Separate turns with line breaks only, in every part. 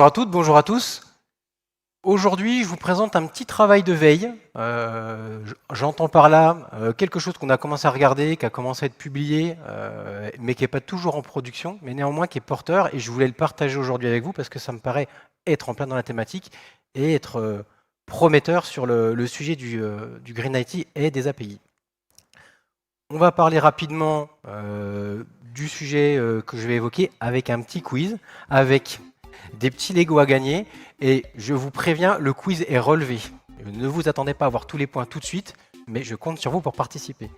Bonjour à toutes, bonjour à tous. Aujourd'hui, je vous présente un petit travail de veille. J'entends par là quelque chose qu'on a commencé à regarder, qui a commencé à être publié, mais qui n'est pas toujours en production, mais néanmoins qui est porteur, et je voulais le partager aujourd'hui avec vous parce que ça me paraît être en plein dans la thématique et être prometteur sur le sujet du Green IT et des API. On va parler rapidement du sujet que je vais évoquer avec un petit quiz, avec des petits Lego à gagner, et je vous préviens, le quiz est relevé. Ne vous attendez pas à avoir tous les points tout de suite, mais je compte sur vous pour participer.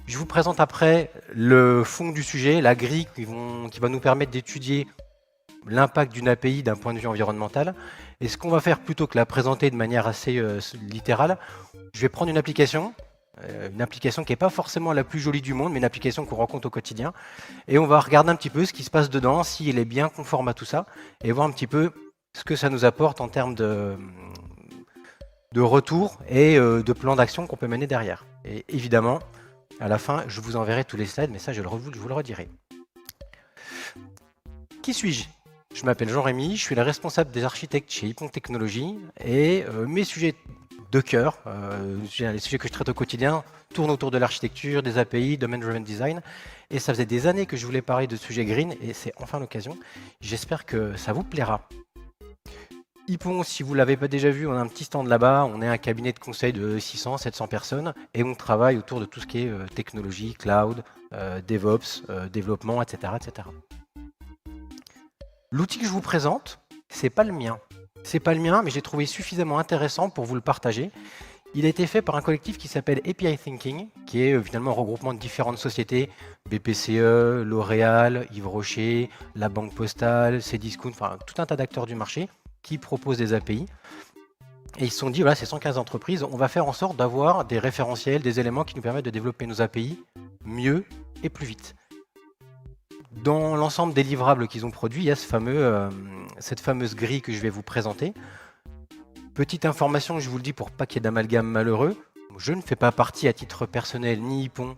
Je vous présente après le fond du sujet, la grille qui va nous permettre d'étudier l'impact d'une API d'un point de vue environnemental. Et ce qu'on va faire, plutôt que la présenter de manière assez littérale, je vais prendre une application qui n'est pas forcément la plus jolie du monde, mais une application qu'on rencontre au quotidien. Et on va regarder un petit peu ce qui se passe dedans, s'il est bien conforme à tout ça, et voir un petit peu ce que ça nous apporte en termes de retour et de plan d'action qu'on peut mener derrière. Et évidemment, à la fin, je vous enverrai tous les slides, mais ça, je vous le redirai. Qui suis-je ? Je m'appelle Jean-Rémy, je suis le responsable des architectes chez Ypon Technologies, et mes sujets de cœur, les sujets que je traite au quotidien, tournent autour de l'architecture, des API, Domain Driven Design, et ça faisait des années que je voulais parler de sujets green, et c'est enfin l'occasion. J'espère que ça vous plaira. Ypon, si vous ne l'avez pas déjà vu, on a un petit stand là-bas, on est un cabinet de conseil de 600-700 personnes, et on travaille autour de tout ce qui est technologie, cloud, DevOps, développement, etc., etc. L'outil que je vous présente, c'est pas le mien. C'est pas le mien, mais j'ai trouvé suffisamment intéressant pour vous le partager. Il a été fait par un collectif qui s'appelle API Thinking, qui est finalement un regroupement de différentes sociétés, BPCE, L'Oréal, Yves Rocher, la Banque Postale, Cdiscount, enfin tout un tas d'acteurs du marché qui proposent des API. Et ils se sont dit, voilà, c'est 115 entreprises, on va faire en sorte d'avoir des référentiels, des éléments qui nous permettent de développer nos API mieux et plus vite. Dans l'ensemble des livrables qu'ils ont produits, il y a cette fameuse grille que je vais vous présenter. Petite information, je vous le dis pour pas qu'il y ait d'amalgame malheureux, je ne fais pas partie à titre personnel ni Ypon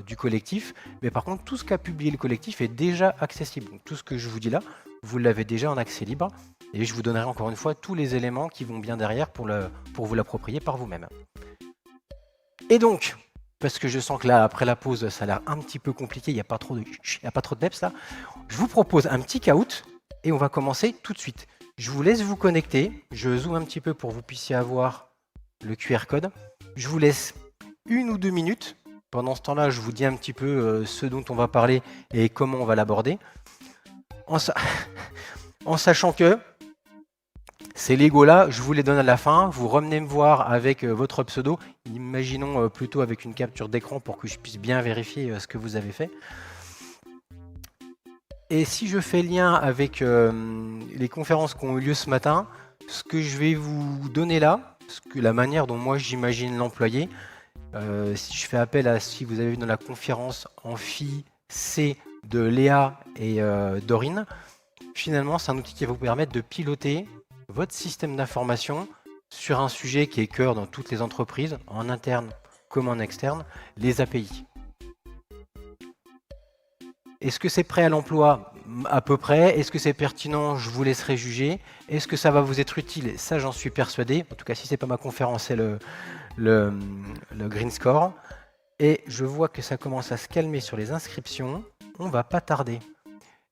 du collectif, mais par contre tout ce qu'a publié le collectif est déjà accessible. Donc, tout ce que je vous dis là, vous l'avez déjà en accès libre, et je vous donnerai encore une fois tous les éléments qui vont bien derrière pour vous l'approprier par vous-même. Et donc, parce que je sens que là, après la pause, ça a l'air un petit peu compliqué, il n'y a pas trop de peps là, je vous propose un petit caout et on va commencer tout de suite. Je vous laisse vous connecter, je zoome un petit peu pour que vous puissiez avoir le QR code. Je vous laisse 1 ou 2 minutes. Pendant ce temps-là, je vous dis un petit peu ce dont on va parler et comment on va l'aborder. En sachant que ces Lego-là, je vous les donne à la fin. Vous revenez me voir avec votre pseudo. Imaginons plutôt avec une capture d'écran pour que je puisse bien vérifier ce que vous avez fait. Et si je fais lien avec les conférences qui ont eu lieu ce matin, ce que je vais vous donner là, la manière dont moi j'imagine l'employer, si je fais appel à ce que vous avez vu dans la conférence Amphi C de Léa et Dorine, finalement c'est un outil qui va vous permettre de piloter votre système d'information sur un sujet qui est cœur dans toutes les entreprises, en interne comme en externe, les API. Est-ce que c'est prêt à l'emploi ? À peu près. Est-ce que c'est pertinent ? Je vous laisserai juger. Est-ce que ça va vous être utile ? Ça, j'en suis persuadé. En tout cas, si ce n'est pas ma conférence, c'est le Green Score. Et je vois que ça commence à se calmer sur les inscriptions. On ne va pas tarder.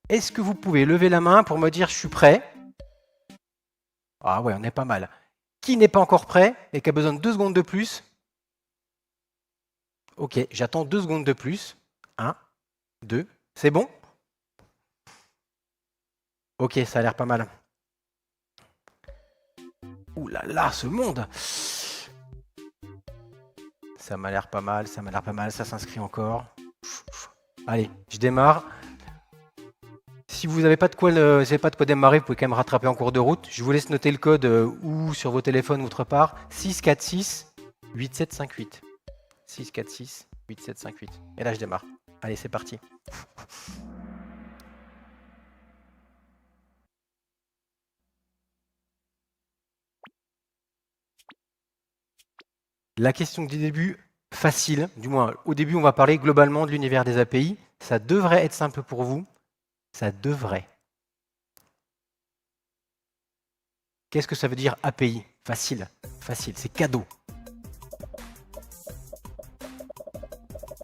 Est-ce que vous pouvez lever la main pour me dire « je suis prêt » ? Ah ouais, on est pas mal. Qui n'est pas encore prêt et qui a besoin de 2 secondes de plus ? Ok, j'attends 2 secondes de plus. 1, 2, c'est bon ? Ok, ça a l'air pas mal. Ouh là là, ce monde ! Ça m'a l'air pas mal, ça s'inscrit encore. Allez, je démarre. Si vous n'avez pas de quoi démarrer, vous pouvez quand même rattraper en cours de route. Je vous laisse noter le code ou sur vos téléphones ou autre part. 646 8758. 646 8758. Et là, je démarre. Allez, c'est parti. La question du début, facile. Du moins, au début, on va parler globalement de l'univers des API. Ça devrait être simple pour vous. Ça devrait. Qu'est-ce que ça veut dire API? Facile, facile, c'est cadeau.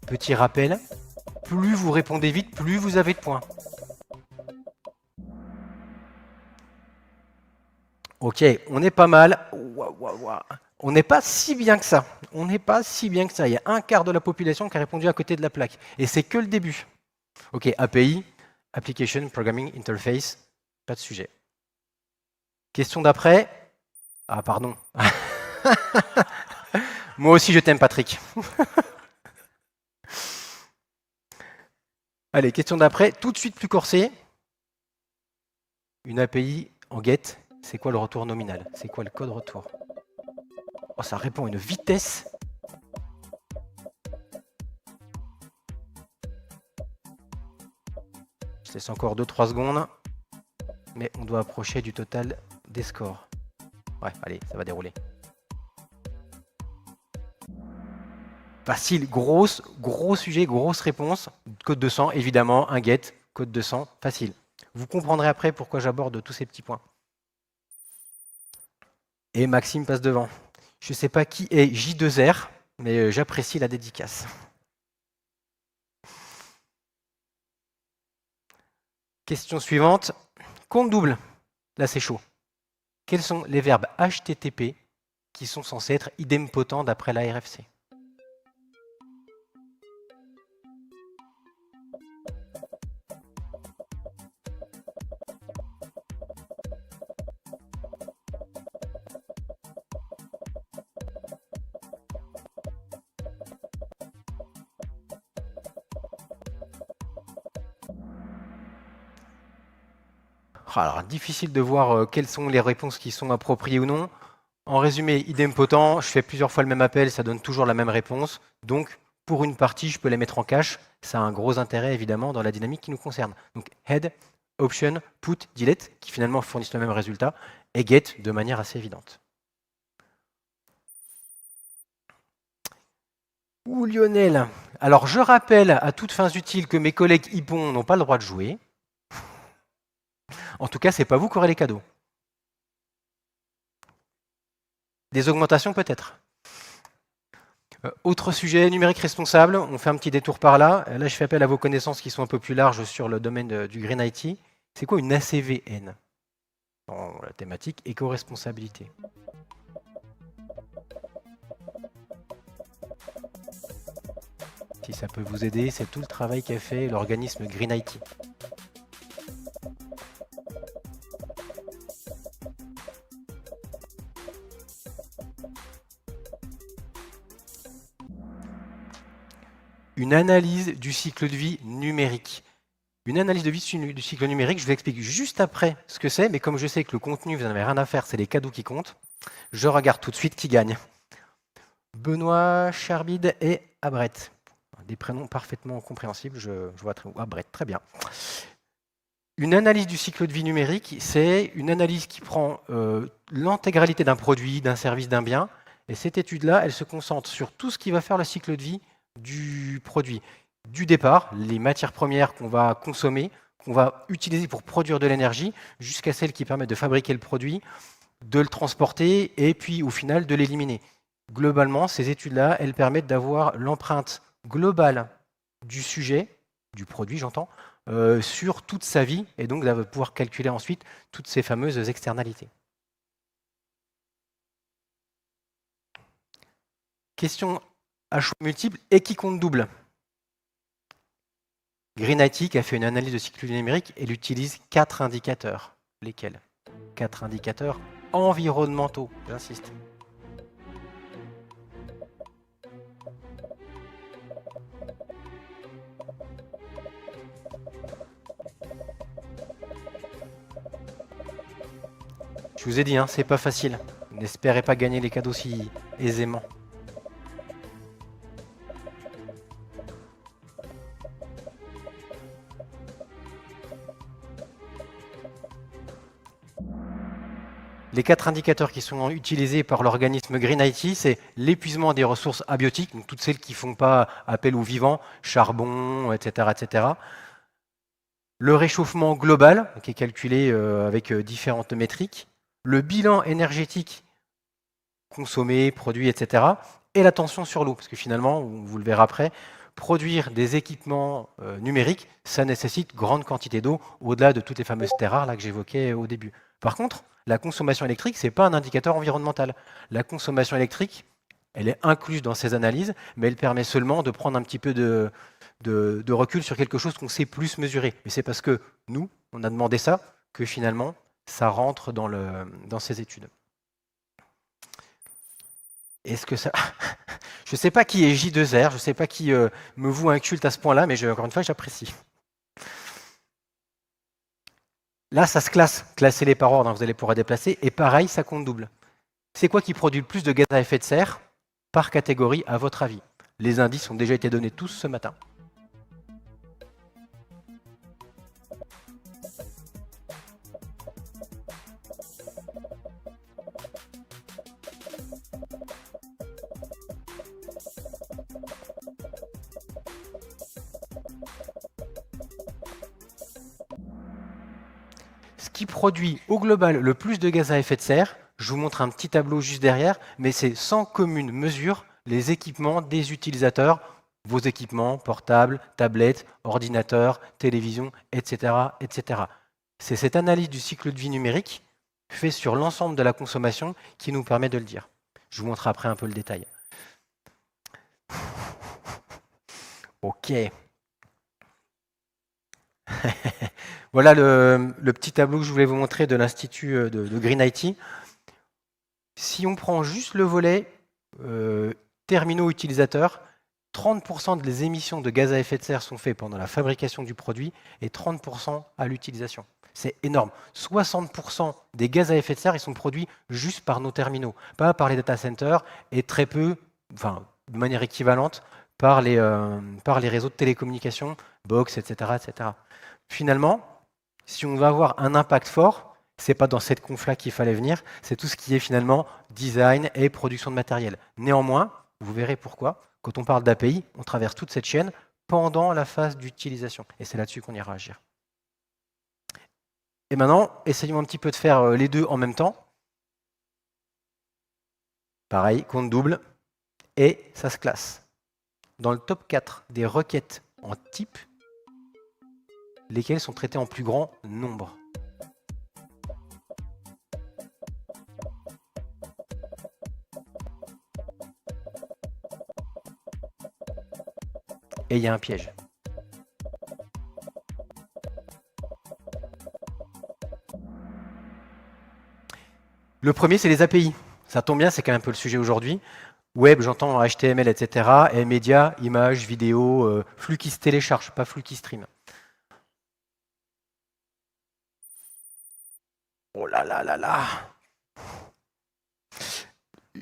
Petit rappel, plus vous répondez vite, plus vous avez de points. Ok, on est pas mal. On n'est pas si bien que ça. On n'est pas si bien que ça. Il y a un quart de la population qui a répondu à côté de la plaque. Et c'est que le début. Ok, API, Application Programming Interface, pas de sujet. Question d'après. Ah, pardon. Moi aussi, je t'aime, Patrick. Allez, question d'après. Tout de suite plus corsé. Une API en GET, c'est quoi le retour nominal? C'est quoi le code retour? Oh, ça répond à une vitesse. Je laisse encore 2-3 secondes. Mais on doit approcher du total des scores. Ouais, allez, ça va dérouler. Facile, gros sujet, grosse réponse. Code 200, évidemment, un get, code 200, facile. Vous comprendrez après pourquoi j'aborde tous ces petits points. Et Maxime passe devant. Je ne sais pas qui est J2R, mais j'apprécie la dédicace. Question suivante. Compte double. Là, c'est chaud. Quels sont les verbes HTTP qui sont censés être idempotents d'après la RFC? Alors, difficile de voir quelles sont les réponses qui sont appropriées ou non. En résumé, idempotent, je fais plusieurs fois le même appel, ça donne toujours la même réponse. Donc, pour une partie, je peux les mettre en cache. Ça a un gros intérêt, évidemment, dans la dynamique qui nous concerne. Donc, head, option, put, delete, qui finalement fournissent le même résultat, et get de manière assez évidente. Ouh, Lionel. Alors, je rappelle à toutes fins utiles que mes collègues Hippon n'ont pas le droit de jouer. En tout cas, ce n'est pas vous qui aurez les cadeaux. Des augmentations peut-être. Autre sujet, numérique responsable. On fait un petit détour par là. Là, je fais appel à vos connaissances qui sont un peu plus larges sur le domaine du Green IT. C'est quoi une ACVN? Dans la thématique éco-responsabilité. Si ça peut vous aider, c'est tout le travail qu'a fait l'organisme Green IT. Une analyse du cycle de vie numérique. Une analyse de vie du cycle numérique, je vous explique juste après ce que c'est, mais comme je sais que le contenu, vous n'en avez rien à faire, c'est les cadeaux qui comptent, je regarde tout de suite qui gagne. Benoît, Charbide et Abret. Des prénoms parfaitement compréhensibles, je vois Abret, très bien. Une analyse du cycle de vie numérique, c'est une analyse qui prend l'intégralité d'un produit, d'un service, d'un bien, et cette étude-là, elle se concentre sur tout ce qui va faire le cycle de vie du produit. Du départ, les matières premières qu'on va consommer, qu'on va utiliser pour produire de l'énergie, jusqu'à celles qui permettent de fabriquer le produit, de le transporter et puis au final de l'éliminer. Globalement, ces études-là, elles permettent d'avoir l'empreinte globale du sujet, du produit j'entends, sur toute sa vie et donc de pouvoir calculer ensuite toutes ces fameuses externalités. Question à choix multiple et qui compte double. Green IT a fait une analyse de cycle numérique et elle utilise 4 indicateurs. Lesquels? 4 indicateurs environnementaux, j'insiste. Je vous ai dit, hein, c'est pas facile. N'espérez pas gagner les cadeaux si aisément. Les 4 indicateurs qui sont utilisés par l'organisme Green IT, c'est l'épuisement des ressources abiotiques, donc toutes celles qui ne font pas appel aux vivants, charbon, etc., etc. Le réchauffement global, qui est calculé avec différentes métriques. le bilan énergétique consommé, produit, etc., et la tension sur l'eau. Parce que finalement, vous le verrez après, produire des équipements numériques, ça nécessite grande quantité d'eau, au-delà de toutes les fameuses terres rares là, que j'évoquais au début. Par contre, la consommation électrique, ce n'est pas un indicateur environnemental. La consommation électrique, elle est incluse dans ces analyses, mais elle permet seulement de prendre un petit peu de recul sur quelque chose qu'on sait plus mesurer. Mais c'est parce que nous, on a demandé ça, que finalement, ça rentre dans ces études. Est-ce que ça... Je ne sais pas qui est J2R, je ne sais pas qui me voue un culte à ce point-là, mais encore une fois, j'apprécie. Là, ça se classe. Classer les par ordre, vous allez pouvoir déplacer. Et pareil, ça compte double. C'est quoi qui produit le plus de gaz à effet de serre par catégorie, à votre avis? Les indices ont déjà été donnés tous ce matin. Ce qui produit au global le plus de gaz à effet de serre, je vous montre un petit tableau juste derrière, mais c'est sans commune mesure les équipements des utilisateurs, vos équipements portables, tablettes, ordinateurs, télévisions, etc. etc. C'est cette analyse du cycle de vie numérique faite sur l'ensemble de la consommation qui nous permet de le dire. Je vous montre après un peu le détail. Ok. Voilà le petit tableau que je voulais vous montrer de l'Institut de Green IT. Si on prend juste le volet terminaux utilisateurs, 30% des émissions de gaz à effet de serre sont faites pendant la fabrication du produit et 30% à l'utilisation. C'est énorme. 60% des gaz à effet de serre ils sont produits juste par nos terminaux, pas par les data centers et très peu, enfin de manière équivalente, par les réseaux de télécommunications, box, etc., etc. Finalement, si on va avoir un impact fort, ce n'est pas dans cette conf-là qu'il fallait venir, c'est tout ce qui est finalement design et production de matériel. Néanmoins, vous verrez pourquoi, quand on parle d'API, on traverse toute cette chaîne pendant la phase d'utilisation. Et c'est là-dessus qu'on ira agir. Et maintenant, essayons un petit peu de faire les deux en même temps. Pareil, compte double, et ça se classe. Dans le top 4 des requêtes en type, lesquelles sont traitées en plus grand nombre. Et il y a un piège. Le premier, c'est les API. Ça tombe bien, c'est quand même un peu le sujet aujourd'hui. Web, j'entends HTML, etc. Et médias, images, vidéos, flux qui se télécharge, pas flux qui stream. Oh là là là là!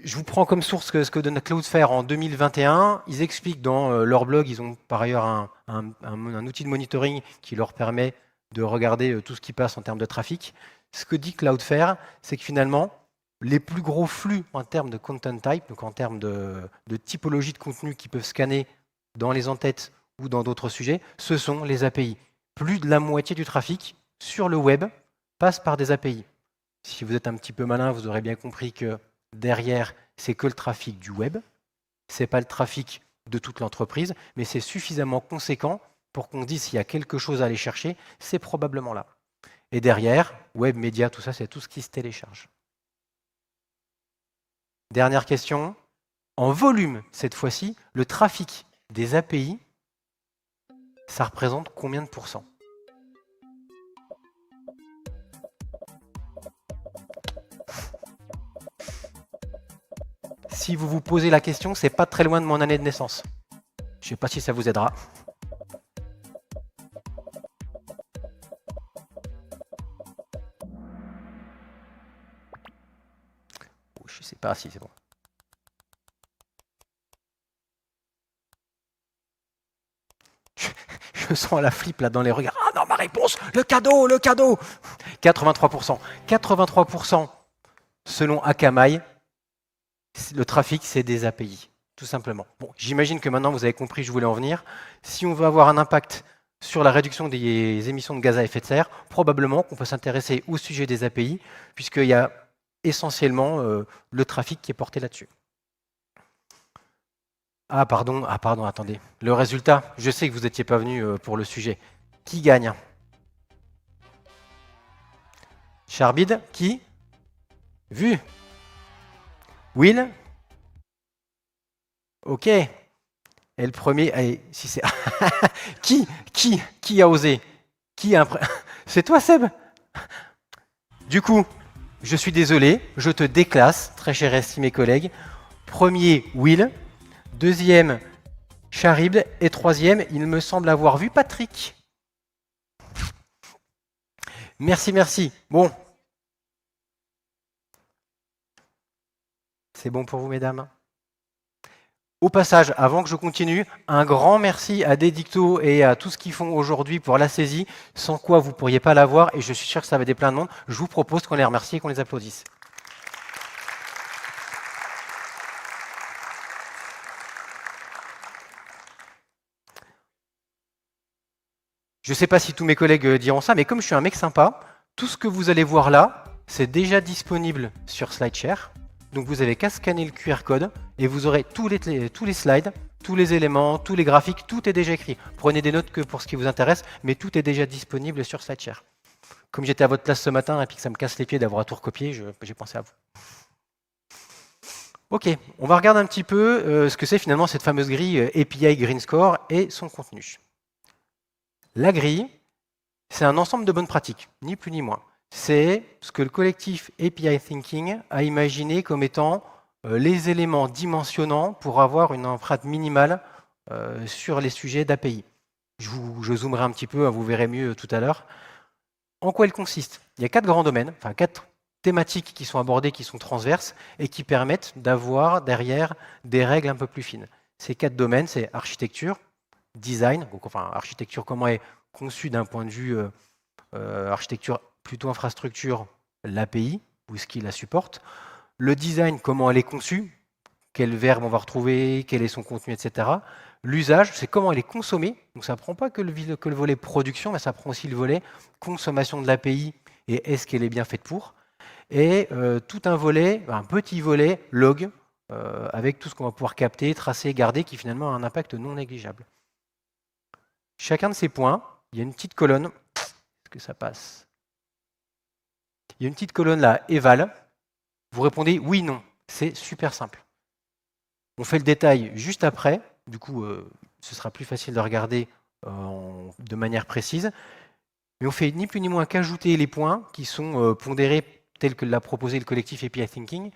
Je vous prends comme source ce que donne Cloudflare en 2021. Ils expliquent dans leur blog, ils ont par ailleurs un outil de monitoring qui leur permet de regarder tout ce qui passe en termes de trafic. Ce que dit Cloudflare, c'est que finalement, les plus gros flux en termes de content type, donc en termes de typologie de contenu qui peuvent scanner dans les entêtes ou dans d'autres sujets, ce sont les API. Plus de la moitié du trafic sur le web passe par des API. Si vous êtes un petit peu malin, vous aurez bien compris que derrière, c'est que le trafic du web. Ce n'est pas le trafic de toute l'entreprise, mais c'est suffisamment conséquent pour qu'on dise s'il y a quelque chose à aller chercher, c'est probablement là. Et derrière, web, médias, tout ça, c'est tout ce qui se télécharge. Dernière question. En volume, cette fois-ci, le trafic des API, ça représente combien de pourcents ? Si vous vous posez la question, c'est pas très loin de mon année de naissance. Je ne sais pas si ça vous aidera. Je ne sais pas si c'est bon. Je sens la flip là dans les regards. Ah non, ma réponse, le cadeau, le cadeau. 83%. 83% selon Akamai, le trafic, c'est des API, tout simplement. Bon, j'imagine que maintenant, vous avez compris où je voulais en venir. Si on veut avoir un impact sur la réduction des émissions de gaz à effet de serre, probablement qu'on peut s'intéresser au sujet des API, puisqu'il y a essentiellement le trafic qui est porté là-dessus. Ah pardon, attendez. Le résultat, je sais que vous n'étiez pas venu pour le sujet. Qui gagne? Charbid, qui? Vu. Will? Ok. Et le premier, allez, si c'est... qui a osé? C'est toi, Seb? Du coup, je suis désolé, je te déclasse, très cher estimé collègue. Premier, Will. Deuxième, Charib. Et troisième, il me semble avoir vu Patrick. Merci, merci. Bon. C'est bon pour vous, mesdames? Au passage, avant que je continue, un grand merci à Dedicto et à tout ce qu'ils font aujourd'hui pour la saisie, sans quoi vous ne pourriez pas l'avoir, et je suis sûr que ça va aider plein de monde. Je vous propose qu'on les remercie et qu'on les applaudisse. Je ne sais pas si tous mes collègues diront ça, mais comme je suis un mec sympa, tout ce que vous allez voir là, c'est déjà disponible sur SlideShare. Donc vous n'avez qu'à scanner le QR code et vous aurez tous les slides, tous les éléments, tous les graphiques, tout est déjà écrit. Prenez des notes que pour ce qui vous intéresse, mais tout est déjà disponible sur SlideShare. Comme j'étais à votre place ce matin et puis que ça me casse les pieds d'avoir à tout recopier, j'ai pensé à vous. Ok, on va regarder un petit peu ce que c'est finalement cette fameuse grille API Green Score et son contenu. La grille, c'est un ensemble de bonnes pratiques, ni plus ni moins. C'est ce que le collectif API Thinking a imaginé comme étant les éléments dimensionnants pour avoir une empreinte minimale sur les sujets d'API. Je zoomerai un petit peu, vous verrez mieux tout à l'heure. En quoi elle consiste? Il y a 4 grands domaines, enfin 4 thématiques qui sont abordées, qui sont transverses et qui permettent d'avoir derrière des règles un peu plus fines. Ces 4 domaines, c'est architecture, design, donc, enfin architecture, comment est conçue d'un point de vue architecture plutôt infrastructure, l'API, où est-ce qu'il la supporte, le design, comment elle est conçue, quel verbe on va retrouver, quel est son contenu, etc. L'usage, c'est comment elle est consommée, donc ça ne prend pas que le volet production, mais ça prend aussi le volet consommation de l'API et est-ce qu'elle est bien faite pour, et tout un volet, un petit volet log, avec tout ce qu'on va pouvoir capter, tracer, garder, qui finalement a un impact non négligeable. Chacun de ces points, il y a une petite colonne. Est-ce que ça passe? Il y a une petite colonne là, eval. Vous répondez oui, non. C'est super simple. On fait le détail juste après. Du coup, ce sera plus facile de regarder de manière précise. Mais on fait ni plus ni moins qu'ajouter les points qui sont pondérés tels que l'a proposé le collectif API Thinking,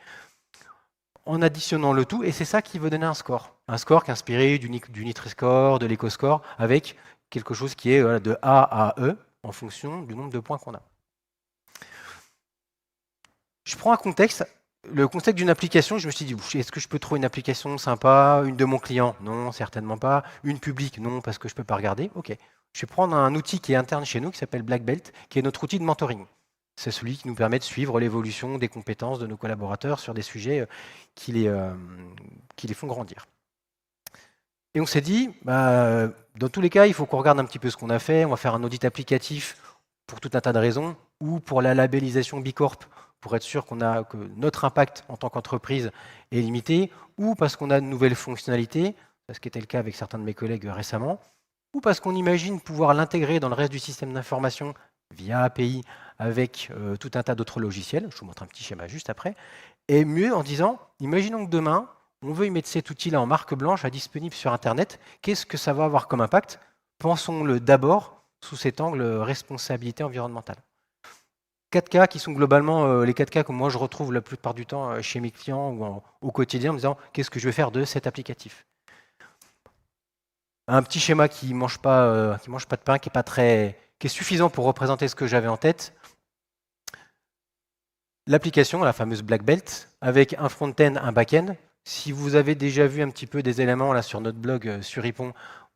en additionnant le tout, et c'est ça qui va donner un score. Un score qui est inspiré du Nitri-Score, de l'EcoScore, avec quelque chose qui est de A à E, en fonction du nombre de points qu'on a. Je prends un contexte, le contexte d'une application, je me suis dit, est-ce que je peux trouver une application sympa, une de mon client? Non, certainement pas. Une publique? Non, parce que je ne peux pas regarder. Ok. Je vais prendre un outil qui est interne chez nous, qui s'appelle Black Belt, qui est notre outil de mentoring. C'est celui qui nous permet de suivre l'évolution des compétences de nos collaborateurs sur des sujets qui les font grandir. Et on s'est dit, dans tous les cas, il faut qu'on regarde un petit peu ce qu'on a fait. On va faire un audit applicatif pour tout un tas de raisons, ou pour la labellisation B Corp, pour être sûr que notre impact en tant qu'entreprise est limité, ou parce qu'on a de nouvelles fonctionnalités, ce qui était le cas avec certains de mes collègues récemment, ou parce qu'on imagine pouvoir l'intégrer dans le reste du système d'information via API avec tout un tas d'autres logiciels. Je vous montre un petit schéma juste après. Et mieux en disant, imaginons que demain, on veut y mettre cet outil-là en marque blanche, disponible sur Internet. Qu'est-ce que ça va avoir comme impact? Pensons-le d'abord sous cet angle responsabilité environnementale. 4 cas qui sont globalement les 4 cas que moi je retrouve la plupart du temps chez mes clients ou au quotidien en me disant qu'est-ce que je vais faire de cet applicatif. Un petit schéma qui ne mange pas de pain, qui est suffisant pour représenter ce que j'avais en tête. L'application, la fameuse Black Belt, avec un front-end, un back-end. Si vous avez déjà vu un petit peu des éléments là sur notre blog sur Ripon,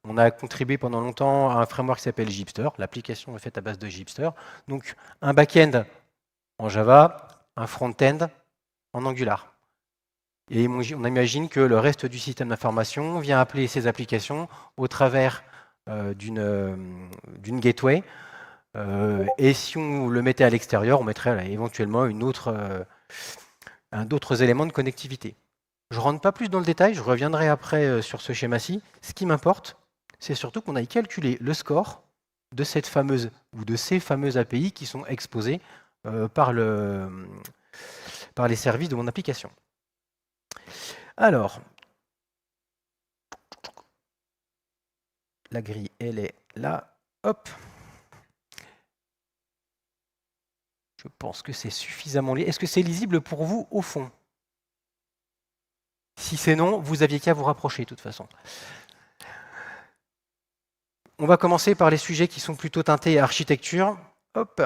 on a contribué pendant longtemps à un framework qui s'appelle Gipster. L'application est faite à base de Gipster. Donc un back-end en Java, un front-end en Angular. Et on imagine que le reste du système d'information vient appeler ces applications au travers d'une gateway. Et si on le mettait à l'extérieur, on mettrait éventuellement une autre d'autres éléments de connectivité. Je ne rentre pas plus dans le détail, je reviendrai après sur ce schéma-ci. Ce qui m'importe, c'est surtout qu'on aille calculer le score de cette fameuse ou de ces fameuses API qui sont exposées par les services de mon application. Alors, la grille, elle est là. Hop. Je pense que c'est suffisamment lisible. Est-ce que c'est lisible pour vous au fond? Si c'est non, vous aviez qu'à vous rapprocher de toute façon. On va commencer par les sujets qui sont plutôt teintés architecture. Hop.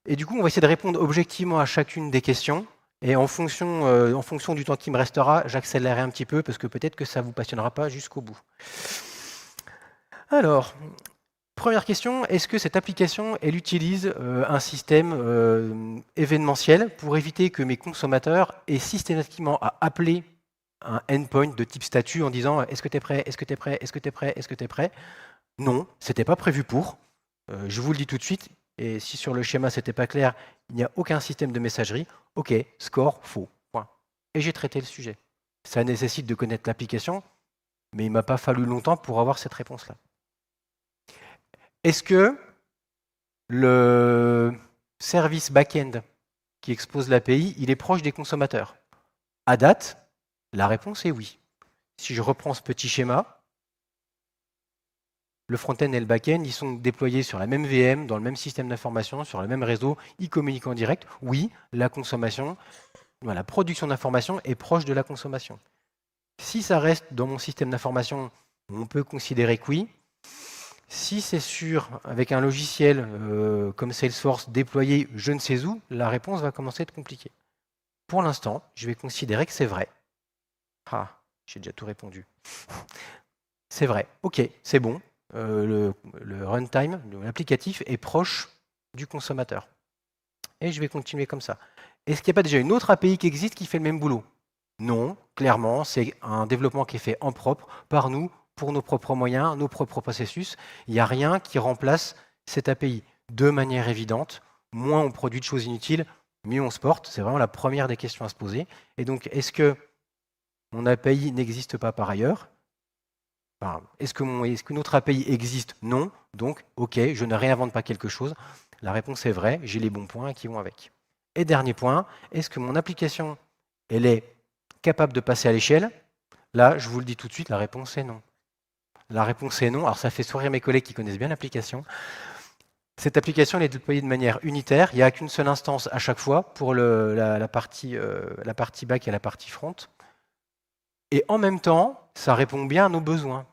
Et du coup, on va essayer de répondre objectivement à chacune des questions. Et en fonction du temps qui me restera, j'accélérerai un petit peu parce que peut-être que ça ne vous passionnera pas jusqu'au bout. Alors, première question, est-ce que cette application, elle utilise un système événementiel pour éviter que mes consommateurs aient systématiquement à appeler un endpoint de type statut en disant « Est-ce que tu es prêt? Est-ce que tu es prêt? Est-ce que tu es prêt? Est-ce que tu es prêt ?» Non, ce n'était pas prévu pour. Je vous le dis tout de suite, et si sur le schéma ce n'était pas clair, il n'y a aucun système de messagerie. OK, score, faux. Point. Et j'ai traité le sujet. Ça nécessite de connaître l'application, mais il ne m'a pas fallu longtemps pour avoir cette réponse-là. Est-ce que le service back-end qui expose l'API, il est proche des consommateurs? À date, la réponse est oui. Si je reprends ce petit schéma, le front-end et le back-end, ils sont déployés sur la même VM, dans le même système d'information, sur le même réseau, ils communiquent en direct. Oui, la consommation, la production d'informations est proche de la consommation. Si ça reste dans mon système d'information, on peut considérer que oui. Si c'est avec un logiciel comme Salesforce déployé je ne sais où, la réponse va commencer à être compliquée. Pour l'instant, je vais considérer que c'est vrai. Ah, j'ai déjà tout répondu. C'est vrai, ok, c'est bon. Le runtime, l'applicatif, est proche du consommateur. Et je vais continuer comme ça. Est-ce qu'il n'y a pas déjà une autre API qui existe qui fait le même boulot? Non, clairement, c'est un développement qui est fait en propre par nous, pour nos propres moyens, nos propres processus. Il n'y a rien qui remplace cette API. De manière évidente, moins on produit de choses inutiles, mieux on se porte. C'est vraiment la première des questions à se poser. Et donc, est-ce que mon API n'existe pas par ailleurs? Enfin, est-ce qu'une autre API existe? Non. Donc, OK, je ne réinvente pas quelque chose. La réponse est vraie, j'ai les bons points qui vont avec. Et dernier point, est-ce que mon application, elle est capable de passer à l'échelle? Là, je vous le dis tout de suite, la réponse est non. La réponse est non. Alors, ça fait sourire mes collègues qui connaissent bien l'application. Cette application, elle est déployée de manière unitaire. Il n'y a qu'une seule instance à chaque fois pour la partie back et la partie front. Et en même temps, ça répond bien à nos besoins.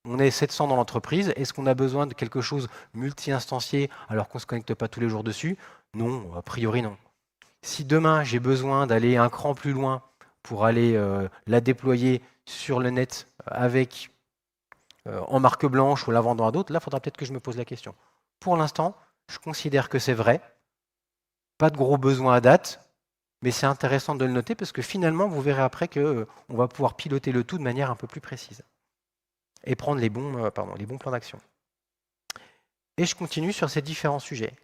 On est 700 dans l'entreprise. Est-ce qu'on a besoin de quelque chose multi-instancié alors qu'on ne se connecte pas tous les jours dessus? Non, a priori non. Si demain, j'ai besoin d'aller un cran plus loin pour aller la déployer sur le net avec en marque blanche ou la vendant à d'autres, là, il faudra peut-être que je me pose la question. Pour l'instant, je considère que c'est vrai. Pas de gros besoins à date. Mais c'est intéressant de le noter parce que finalement, vous verrez après qu'on va pouvoir piloter le tout de manière un peu plus précise et prendre les bons plans d'action. Et je continue sur ces différents sujets.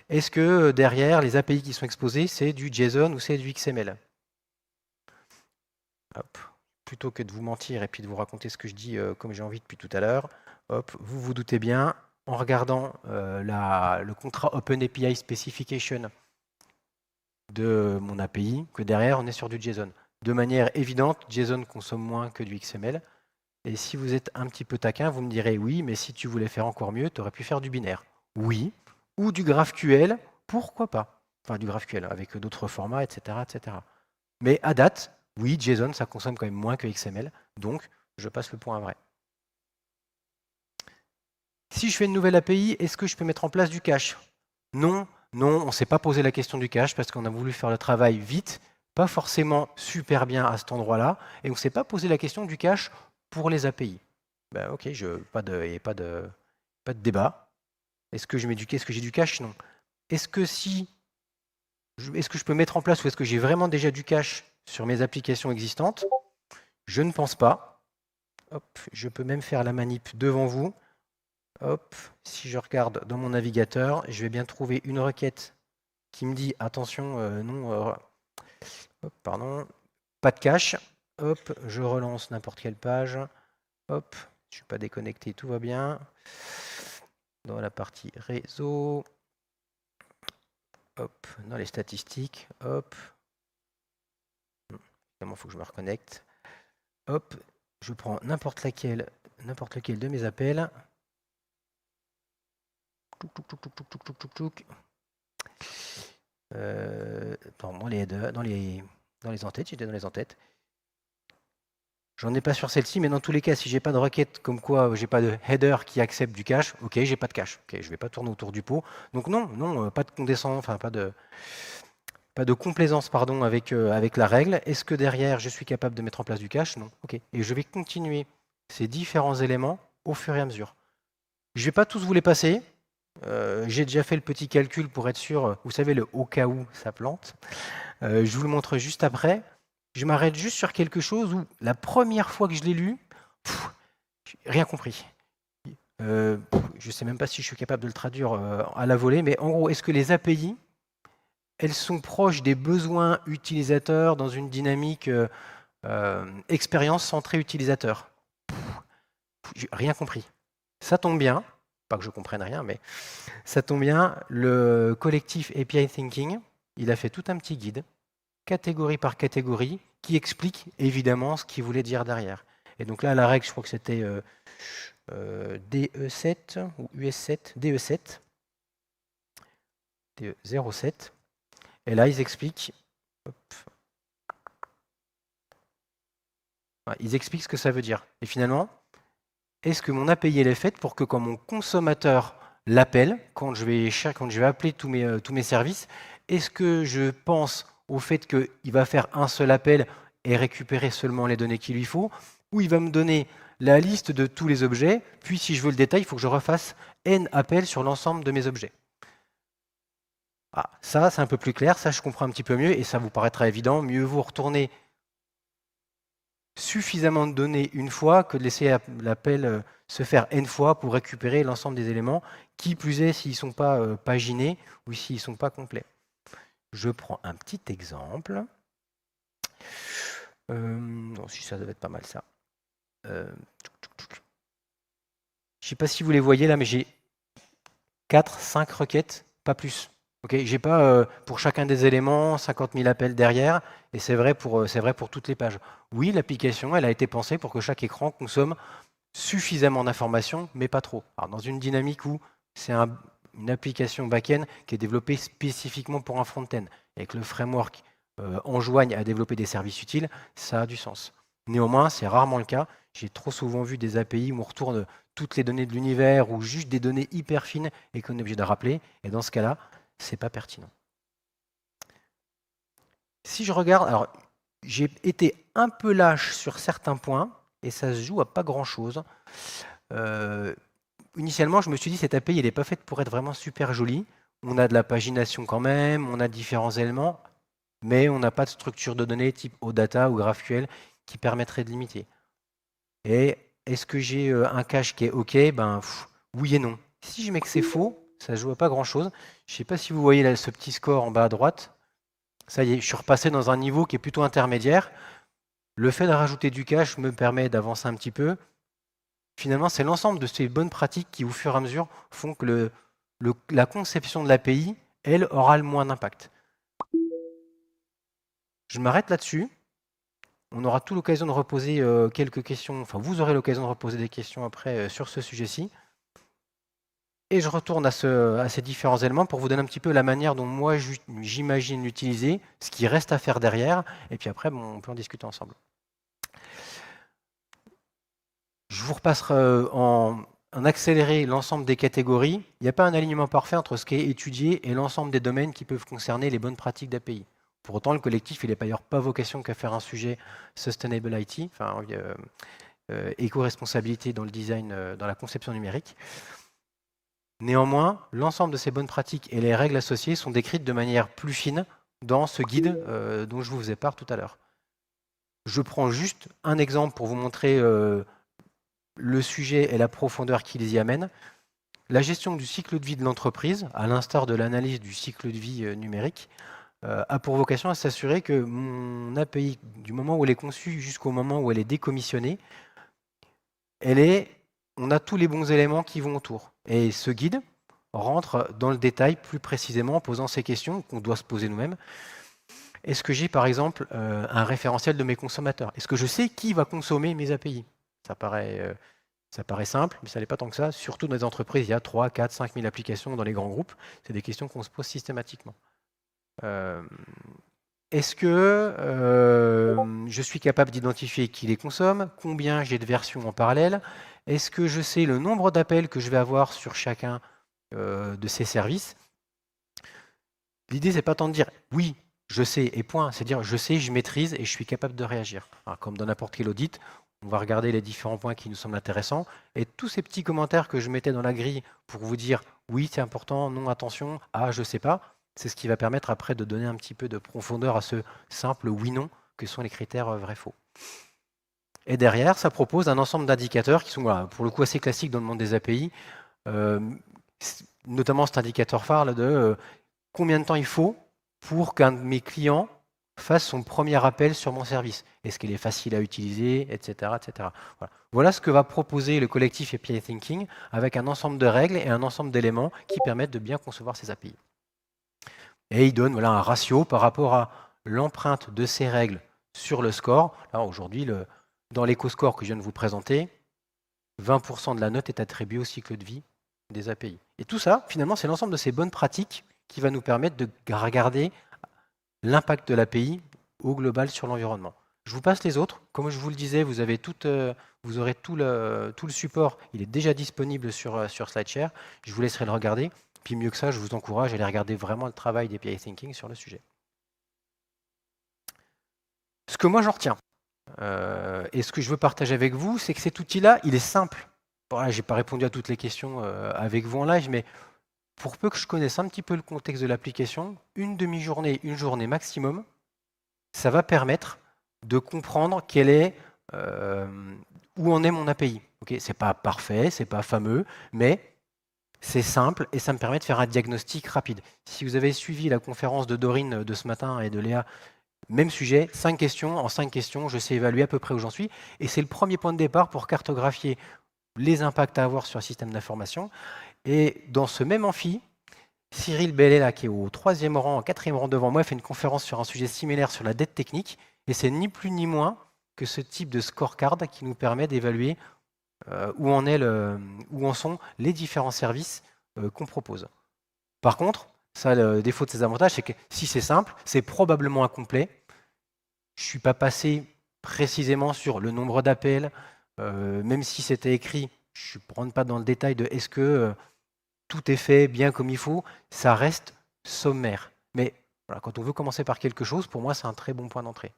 Est-ce que derrière, les API qui sont exposés, c'est du JSON ou c'est du XML? Hop. Plutôt que de vous mentir et puis de vous raconter ce que je dis comme j'ai envie depuis tout à l'heure, vous vous doutez bien, en regardant le contrat OpenAPI Specification de mon API, que derrière, on est sur du JSON. De manière évidente, JSON consomme moins que du XML. Et si vous êtes un petit peu taquin, vous me direz oui, mais si tu voulais faire encore mieux, tu aurais pu faire du binaire. Oui. Ou du GraphQL, pourquoi pas? Enfin, du GraphQL avec d'autres formats, etc., etc. Mais à date, oui, JSON, ça consomme quand même moins que XML. Donc, je passe le point à vrai. Si je fais une nouvelle API, est-ce que je peux mettre en place du cache? Non. Non, on ne s'est pas posé la question du cache parce qu'on a voulu faire le travail vite, pas forcément super bien à cet endroit-là, et on ne s'est pas posé la question du cache pour les API. Ben, ok, il n'y a pas de débat. Est-ce que j'ai du cache? Non. Est-ce que je peux mettre en place ou est-ce que j'ai vraiment déjà du cache sur mes applications existantes? Je ne pense pas. Hop, je peux même faire la manip devant vous. Hop, si je regarde dans mon navigateur, je vais bien trouver une requête qui me dit attention, non, Hop, pardon. Pas de cache. Hop, je relance n'importe quelle page. Hop, je ne suis pas déconnecté, tout va bien. Dans la partie réseau. Hop, dans les statistiques. Hop. Il faut que je me reconnecte. Hop, je prends n'importe lequel de mes appels. Dans les headers, dans les en-têtes, j'étais dans les en-têtes. J'en ai pas sur celle-ci, mais dans tous les cas, si j'ai pas de requête comme quoi j'ai pas de header qui accepte du cache, ok, j'ai pas de cache. Ok, je vais pas tourner autour du pot. Donc non, pas de condescendance, enfin pas de complaisance pardon, avec la règle. Est-ce que derrière, je suis capable de mettre en place du cache? Non. Ok. Et je vais continuer ces différents éléments au fur et à mesure. Je ne vais pas tous vous les passer. J'ai déjà fait le petit calcul pour être sûr. Vous savez, le au cas où ça plante. Je vous le montre juste après. Je m'arrête juste sur quelque chose où la première fois que je l'ai lu, rien compris. Je ne sais même pas si je suis capable de le traduire à la volée, mais en gros, est-ce que les API, elles sont proches des besoins utilisateurs dans une dynamique expérience centrée utilisateur? J'ai rien compris. Ça tombe bien, pas que je comprenne rien, mais ça tombe bien, le collectif API Thinking, il a fait tout un petit guide, catégorie par catégorie, qui explique évidemment ce qu'il voulait dire derrière. Et donc là, la règle, je crois que c'était DE7 ou US7, DE7, DE07. Et là, ils expliquent, ils expliquent ce que ça veut dire. Et finalement, est-ce que mon API elle est faite pour que quand mon consommateur l'appelle, quand je vais appeler tous mes services, est-ce que je pense au fait qu'il va faire un seul appel et récupérer seulement les données qu'il lui faut, ou il va me donner la liste de tous les objets, puis si je veux le détail, il faut que je refasse n appels sur l'ensemble de mes objets. Ah, ça, c'est un peu plus clair, ça je comprends un petit peu mieux, et ça vous paraîtra évident, mieux vaut retourner suffisamment de données une fois que de laisser l'appel se faire n fois pour récupérer l'ensemble des éléments, qui plus est s'ils ne sont pas paginés ou s'ils ne sont pas complets. Je prends un petit exemple. Non, si ça doit être pas mal ça. Je ne sais pas si vous les voyez là, mais j'ai 4, 5 requêtes, pas plus. Okay, j'ai pas pour chacun des éléments 50 000 appels derrière, et c'est vrai pour toutes les pages. Oui, l'application, elle a été pensée pour que chaque écran consomme suffisamment d'informations, mais pas trop. Alors, dans une dynamique où c'est une application back-end qui est développée spécifiquement pour un front-end, et que le framework enjoigne à développer des services utiles, ça a du sens. Néanmoins, c'est rarement le cas. J'ai trop souvent vu des API où on retourne toutes les données de l'univers ou juste des données hyper fines et qu'on est obligé de rappeler. Et dans ce cas-là, c'est pas pertinent. Si je regarde, alors j'ai été un peu lâche sur certains points et ça se joue à pas grand-chose. Initialement, je me suis dit cette API, elle n'est pas faite pour être vraiment super jolie. On a de la pagination quand même, on a différents éléments, mais on n'a pas de structure de données type OData ou GraphQL qui permettrait de limiter. Et est-ce que j'ai un cache qui est OK? Oui et non. Si je mets que c'est faux, ça ne joue à pas grand-chose. Je ne sais pas si vous voyez là, ce petit score en bas à droite. Ça y est, je suis repassé dans un niveau qui est plutôt intermédiaire. Le fait de rajouter du cache me permet d'avancer un petit peu. Finalement, c'est l'ensemble de ces bonnes pratiques qui, au fur et à mesure, font que la conception de l'API, elle, aura le moins d'impact. Je m'arrête là-dessus. On aura tout l'occasion de reposer quelques questions, enfin vous aurez l'occasion de reposer des questions après sur ce sujet-ci. Et je retourne à ces différents éléments pour vous donner un petit peu la manière dont moi j'imagine l'utiliser, ce qui reste à faire derrière, et puis après on peut en discuter ensemble. Je vous repasserai en accéléré l'ensemble des catégories. Il n'y a pas un alignement parfait entre ce qui est étudié et l'ensemble des domaines qui peuvent concerner les bonnes pratiques d'API. Pour autant, le collectif, il n'est d'ailleurs pas vocation qu'à faire un sujet Sustainable IT, enfin éco-responsabilité dans le design, dans la conception numérique. Néanmoins, l'ensemble de ces bonnes pratiques et les règles associées sont décrites de manière plus fine dans ce guide dont je vous faisais part tout à l'heure. Je prends juste un exemple pour vous montrer le sujet et la profondeur qu'ils y amènent. La gestion du cycle de vie de l'entreprise, à l'instar de l'analyse du cycle de vie numérique, a pour vocation à s'assurer que mon API, du moment où elle est conçue jusqu'au moment où elle est décommissionnée, on a tous les bons éléments qui vont autour. Et ce guide rentre dans le détail plus précisément en posant ces questions qu'on doit se poser nous-mêmes. Est-ce que j'ai par exemple un référentiel de mes consommateurs? Est-ce que je sais qui va consommer mes API? Ça paraît simple, mais ça n'est pas tant que ça. Surtout dans les entreprises, il y a 3, 4, 5 000 applications dans les grands groupes. C'est des questions qu'on se pose systématiquement. Est-ce que je suis capable d'identifier qui les consomme? Combien j'ai de versions en parallèle? Est-ce que je sais le nombre d'appels que je vais avoir sur chacun de ces services? L'idée, c'est pas tant de dire oui, je sais et point. C'est dire je sais, je maîtrise et je suis capable de réagir. Alors, comme dans n'importe quel audit, on va regarder les différents points qui nous semblent intéressants. Et tous ces petits commentaires que je mettais dans la grille pour vous dire oui, c'est important, non, attention, ah, je sais pas, c'est ce qui va permettre après de donner un petit peu de profondeur à ce simple oui-non que sont les critères vrai-faux. Et derrière, ça propose un ensemble d'indicateurs qui sont pour le coup assez classiques dans le monde des API, notamment cet indicateur phare là, de combien de temps il faut pour qu'un de mes clients fasse son premier appel sur mon service. Est-ce qu'il est facile à utiliser, etc. etc. Voilà ce que va proposer le collectif API Thinking avec un ensemble de règles et un ensemble d'éléments qui permettent de bien concevoir ces API. Et il donne un ratio par rapport à l'empreinte de ces règles sur le score. Là, aujourd'hui, dans l'éco-score que je viens de vous présenter, 20% de la note est attribuée au cycle de vie des API. Et tout ça, finalement, c'est l'ensemble de ces bonnes pratiques qui va nous permettre de regarder l'impact de l'API au global sur l'environnement. Je vous passe les autres. Comme je vous le disais, vous aurez tout le support. Il est déjà disponible sur SlideShare. Je vous laisserai le regarder. Puis mieux que ça, je vous encourage à aller regarder vraiment le travail d'API Thinking sur le sujet. Ce que moi j'en retiens, et ce que je veux partager avec vous, c'est que cet outil-là, il est simple. Bon, je n'ai pas répondu à toutes les questions avec vous en live, mais pour peu que je connaisse un petit peu le contexte de l'application, une demi-journée, une journée maximum, ça va permettre de comprendre où en est mon API. Okay, ce n'est pas parfait, ce n'est pas fameux, mais c'est simple et ça me permet de faire un diagnostic rapide. Si vous avez suivi la conférence de Dorine de ce matin et de Léa, même sujet, 5 questions. En 5 questions, je sais évaluer à peu près où j'en suis. Et c'est le premier point de départ pour cartographier les impacts à avoir sur un système d'information. Et dans ce même amphi, Cyril Bellet, là, qui est au 3e rang, au 4e rang devant moi, fait une conférence sur un sujet similaire sur la dette technique. Et c'est ni plus ni moins que ce type de scorecard qui nous permet d'évaluer où en sont les différents services qu'on propose. Par contre, ça, le défaut de ces avantages, c'est que si c'est simple, c'est probablement incomplet. Je ne suis pas passé précisément sur le nombre d'appels, même si c'était écrit, je ne rentre pas dans le détail de est-ce que tout est fait bien comme il faut, ça reste sommaire. Mais voilà, quand on veut commencer par quelque chose, pour moi, c'est un très bon point d'entrée.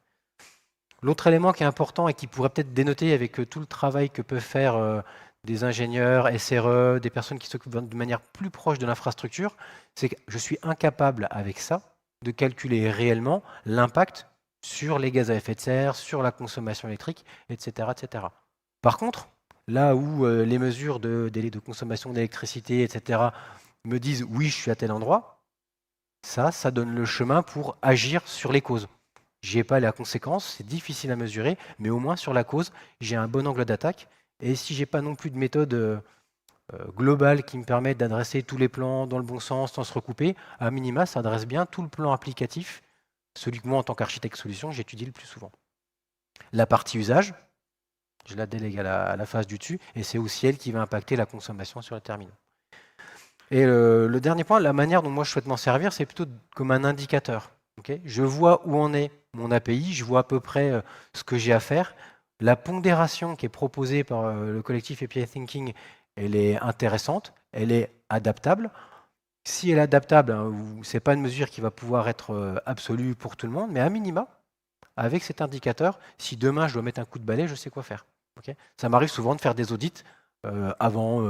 L'autre élément qui est important et qui pourrait peut-être dénoter avec tout le travail que peuvent faire des ingénieurs, SRE, des personnes qui s'occupent de manière plus proche de l'infrastructure, c'est que je suis incapable avec ça de calculer réellement l'impact sur les gaz à effet de serre, sur la consommation électrique, etc. etc. Par contre, là où les mesures de délai de consommation d'électricité, etc., me disent oui, je suis à tel endroit, ça donne le chemin pour agir sur les causes. Je n'ai pas la conséquence, c'est difficile à mesurer, mais au moins sur la cause, j'ai un bon angle d'attaque. Et si je n'ai pas non plus de méthode globale qui me permette d'adresser tous les plans dans le bon sens, sans se recouper, à minima, ça adresse bien tout le plan applicatif, celui que moi, en tant qu'architecte solution, j'étudie le plus souvent. La partie usage, je la délègue à la phase du dessus, et c'est aussi elle qui va impacter la consommation sur le terminal. Et le dernier point, la manière dont moi je souhaite m'en servir, c'est plutôt comme un indicateur. Okay, je vois où en est mon API, je vois à peu près ce que j'ai à faire. La pondération qui est proposée par le collectif API Thinking, elle est intéressante, elle est adaptable. Si elle est adaptable, ce n'est pas une mesure qui va pouvoir être absolue pour tout le monde, mais à minima, avec cet indicateur, si demain je dois mettre un coup de balai, je sais quoi faire. Okay, ça m'arrive souvent de faire des audits avant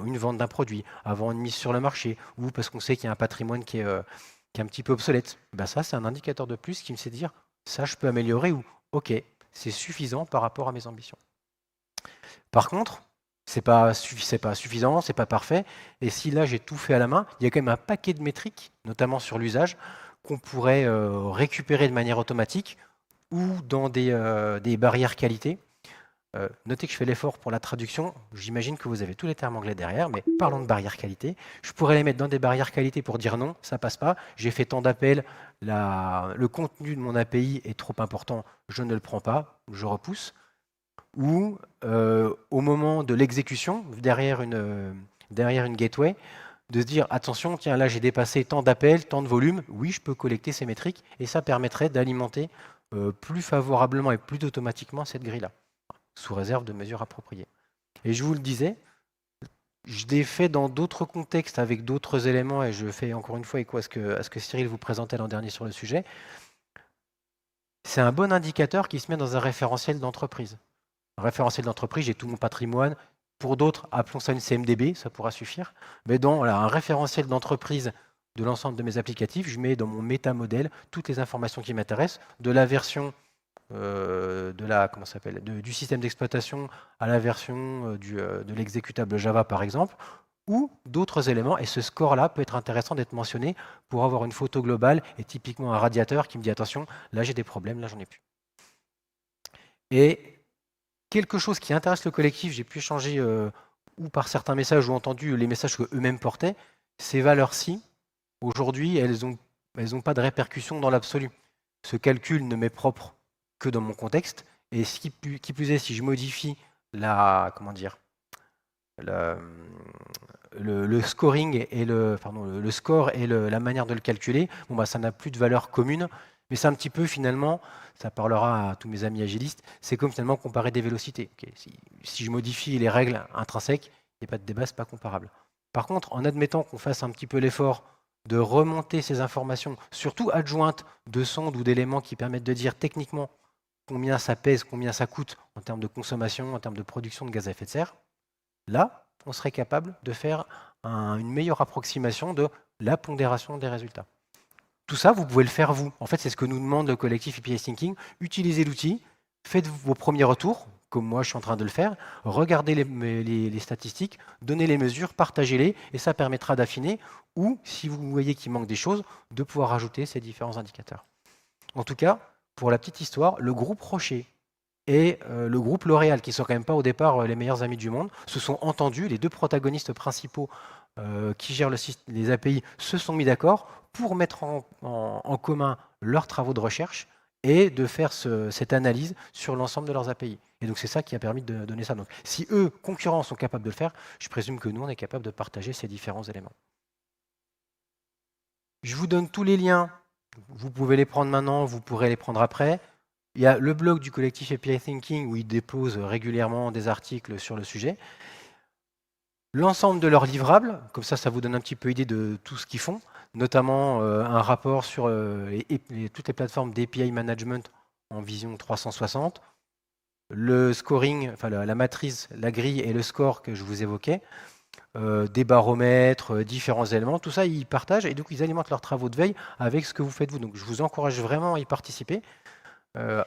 une vente d'un produit, avant une mise sur le marché, ou parce qu'on sait qu'il y a un patrimoine qui est un petit peu obsolète. Ben ça, c'est un indicateur de plus qui me sait dire ça, je peux améliorer ou ok, c'est suffisant par rapport à mes ambitions. Par contre, c'est pas suffisant, c'est pas parfait. Et si là j'ai tout fait à la main, il y a quand même un paquet de métriques, notamment sur l'usage, qu'on pourrait récupérer de manière automatique ou dans des barrières qualité. Notez que je fais l'effort pour la traduction. J'imagine que vous avez tous les termes anglais derrière, mais parlons de barrières qualité. Je pourrais les mettre dans des barrières qualité pour dire non, ça passe pas. J'ai fait tant d'appels, le contenu de mon API est trop important, je ne le prends pas, je repousse. Ou au moment de l'exécution, derrière une gateway, de se dire attention, tiens, là j'ai dépassé tant d'appels, tant de volume, oui, je peux collecter ces métriques et ça permettrait d'alimenter plus favorablement et plus automatiquement cette grille-là, sous réserve de mesures appropriées. Et je vous le disais, je l'ai fait dans d'autres contextes avec d'autres éléments et je fais encore une fois écho à ce que Cyril vous présentait l'an dernier sur le sujet. C'est un bon indicateur qui se met dans un référentiel d'entreprise. Un référentiel d'entreprise, j'ai tout mon patrimoine. Pour d'autres, appelons ça une CMDB, ça pourra suffire. Mais dans un référentiel d'entreprise de l'ensemble de mes applicatifs, je mets dans mon métamodèle toutes les informations qui m'intéressent, de la version du système d'exploitation à la version de l'exécutable Java, par exemple, ou d'autres éléments. Et ce score-là peut être intéressant d'être mentionné pour avoir une photo globale et typiquement un radiateur qui me dit attention, là j'ai des problèmes, là j'en ai plus. Et quelque chose qui intéresse le collectif, j'ai pu échanger ou par certains messages ou entendu les messages qu'eux-mêmes portaient, ces valeurs-ci, aujourd'hui, elles n'ont pas de répercussion dans l'absolu. Ce calcul ne m'est propre que dans mon contexte, et qui plus est, si je modifie le scoring et le score et la manière de le calculer, bon, bah, ça n'a plus de valeur commune, mais c'est un petit peu finalement, ça parlera à tous mes amis agilistes, c'est comme finalement comparer des vélocités. Okay, si je modifie les règles intrinsèques, il n'y a pas de débat, c'est pas comparable. Par contre, en admettant qu'on fasse un petit peu l'effort de remonter ces informations, surtout adjointes de sondes ou d'éléments qui permettent de dire techniquement combien ça pèse, combien ça coûte en termes de consommation, en termes de production de gaz à effet de serre, là, on serait capable de faire une meilleure approximation de la pondération des résultats. Tout ça, vous pouvez le faire vous. En fait, c'est ce que nous demande le collectif API Thinking. Utilisez l'outil, faites vos premiers retours, comme moi je suis en train de le faire, regardez les statistiques, donnez les mesures, partagez-les, et ça permettra d'affiner, ou, si vous voyez qu'il manque des choses, de pouvoir ajouter ces différents indicateurs. En tout cas, pour la petite histoire, le groupe Rocher et le groupe L'Oréal, qui ne sont quand même pas au départ les meilleurs amis du monde, se sont entendus, les deux protagonistes principaux qui gèrent les API se sont mis d'accord pour mettre en commun leurs travaux de recherche et de faire cette analyse sur l'ensemble de leurs API. Et donc c'est ça qui a permis de donner ça. Donc, si eux, concurrents, sont capables de le faire, je présume que nous, on est capable de partager ces différents éléments. Je vous donne tous les liens. Vous pouvez les prendre maintenant, vous pourrez les prendre après. Il y a le blog du collectif API Thinking où ils déposent régulièrement des articles sur le sujet. L'ensemble de leurs livrables, comme ça vous donne un petit peu idée de tout ce qu'ils font, notamment un rapport sur toutes les plateformes d'API management en vision 360, le scoring, enfin la matrice, la grille et le score que je vous évoquais, des baromètres, différents éléments, tout ça ils partagent et donc ils alimentent leurs travaux de veille avec ce que vous faites vous. Donc je vous encourage vraiment à y participer.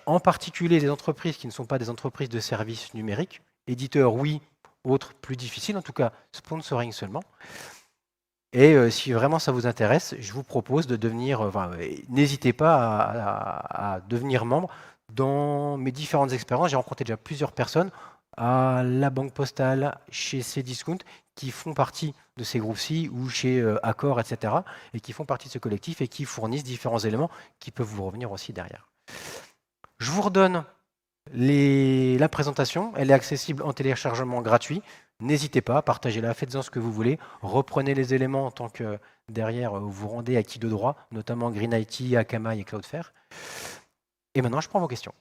En particulier des entreprises qui ne sont pas des entreprises de services numériques, éditeurs oui, autres plus difficiles, en tout cas sponsoring seulement. Et si vraiment ça vous intéresse, je vous propose de devenir, n'hésitez pas à devenir membre. Dans mes différentes expériences, j'ai rencontré déjà plusieurs personnes à la Banque Postale, chez Cdiscount, qui font partie de ces groupes-ci, ou chez Accor, etc., et qui font partie de ce collectif et qui fournissent différents éléments qui peuvent vous revenir aussi derrière. Je vous redonne la présentation, elle est accessible en téléchargement gratuit. N'hésitez pas, partagez-la, faites-en ce que vous voulez. Reprenez les éléments en tant que derrière vous rendez acquis de droit, notamment Green IT, Akamai et Cloudflare. Et maintenant, je prends vos questions.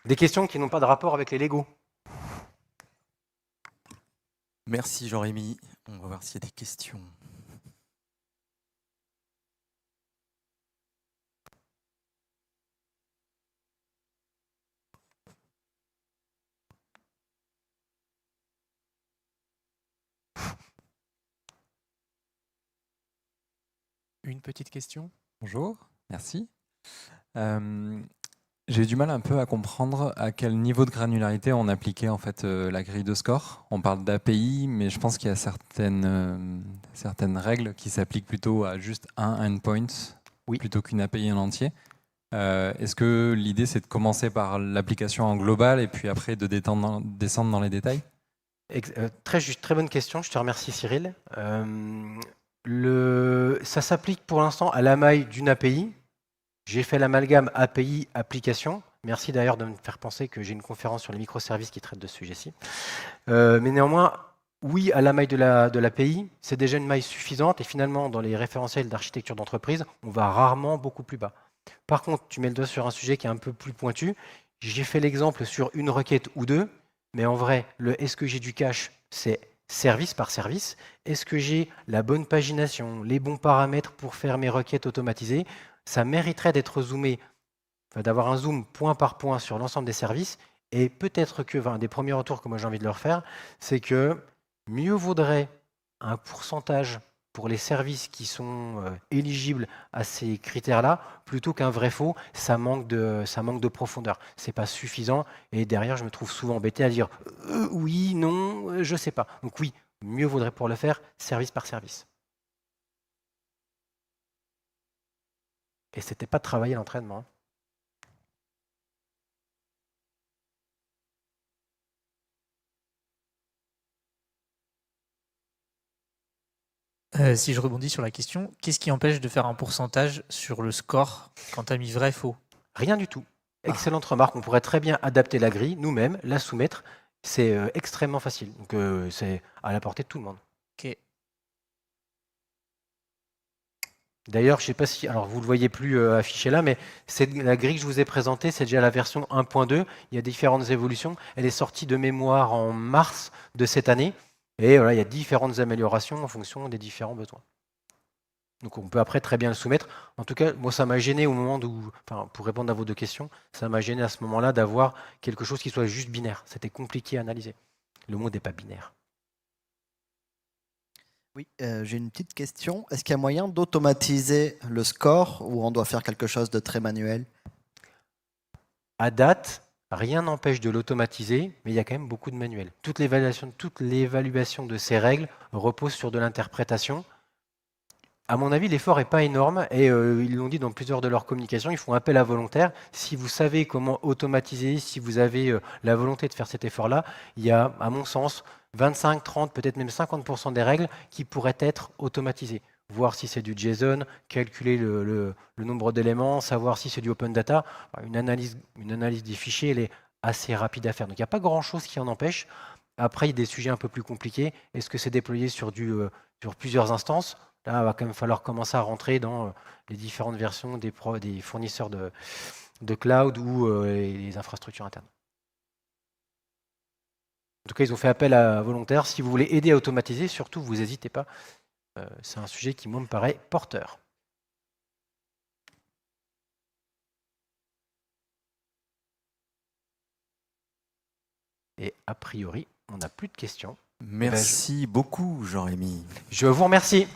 Des questions qui n'ont pas de rapport avec les Lego.
Merci Jean-Rémy. On va voir s'il y a des questions.
Une petite question.
Bonjour, merci.
J'ai du mal un peu à comprendre à quel niveau de granularité on appliquait en fait la grille de score. On parle d'API, mais je pense qu'il y a certaines règles qui s'appliquent plutôt à juste un endpoint
Oui.
plutôt qu'une API en entier. Est-ce que l'idée c'est de commencer par l'application en global et puis après de descendre dans les détails?
Très juste, très bonne question, je te remercie Cyril. Ça s'applique pour l'instant à la maille d'une API. J'ai fait l'amalgame API-application. Merci d'ailleurs de me faire penser que j'ai une conférence sur les microservices qui traite de ce sujet-ci. Mais néanmoins, oui, à la maille de l'API, c'est déjà une maille suffisante. Et finalement, dans les référentiels d'architecture d'entreprise, on va rarement beaucoup plus bas. Par contre, tu mets le doigt sur un sujet qui est un peu plus pointu. J'ai fait l'exemple sur une requête ou deux, mais en vrai, est-ce que j'ai du cache, c'est service par service. Est-ce que j'ai la bonne pagination, les bons paramètres pour faire mes requêtes automatisées? Ça mériterait d'être zoomé, d'avoir un zoom point par point sur l'ensemble des services. Et peut-être que, un des premiers retours que moi j'ai envie de leur faire, c'est que mieux vaudrait un pourcentage pour les services qui sont éligibles à ces critères-là, plutôt qu'un vrai faux. Ça manque de profondeur. C'est pas suffisant. Et derrière, je me trouve souvent embêté à dire oui, non, je sais pas. Donc oui, mieux vaudrait pour le faire service par service. Et c'était pas de travailler l'entraînement.
Si je rebondis sur la question, qu'est-ce qui empêche de faire un pourcentage sur le score quand tu as mis vrai faux?
Rien du tout. Excellente remarque. On pourrait très bien adapter la grille nous-mêmes, la soumettre. C'est extrêmement facile. Donc c'est à la portée de tout le monde.
Ok.
D'ailleurs, je ne sais pas si, alors vous le voyez plus affiché là, mais c'est la grille que je vous ai présentée, c'est déjà la version 1.2. Il y a différentes évolutions. Elle est sortie de mémoire en mars de cette année. Et voilà, il y a différentes améliorations en fonction des différents besoins. Donc on peut après très bien le soumettre. En tout cas, moi ça m'a gêné au moment où, enfin, pour répondre à vos deux questions, ça m'a gêné à ce moment-là d'avoir quelque chose qui soit juste binaire. C'était compliqué à analyser. Le monde n'est pas binaire.
Oui, j'ai une petite question. Est-ce qu'il y a moyen d'automatiser le score ou on doit faire quelque chose de très manuel?
À date, rien n'empêche de l'automatiser, mais il y a quand même beaucoup de manuels. Toute l'évaluation de ces règles repose sur de l'interprétation. À mon avis, l'effort n'est pas énorme et ils l'ont dit dans plusieurs de leurs communications, ils font appel à volontaires. Si vous savez comment automatiser, si vous avez la volonté de faire cet effort-là, il y a, à mon sens, 25, 30, peut-être même 50% des règles qui pourraient être automatisées. Voir si c'est du JSON, calculer le nombre d'éléments, savoir si c'est du open data. Une analyse des fichiers, elle est assez rapide à faire. Donc il n'y a pas grand-chose qui en empêche. Après, il y a des sujets un peu plus compliqués. Est-ce que c'est déployé sur plusieurs instances? Là, il va quand même falloir commencer à rentrer dans les différentes versions des fournisseurs de cloud ou les infrastructures internes. En tout cas, ils ont fait appel à volontaires. Si vous voulez aider à automatiser, surtout, vous n'hésitez pas. C'est un sujet qui, moi, me paraît porteur. Et a priori, on n'a plus de questions.
Merci beaucoup, Jean-Rémy.
Je vous remercie.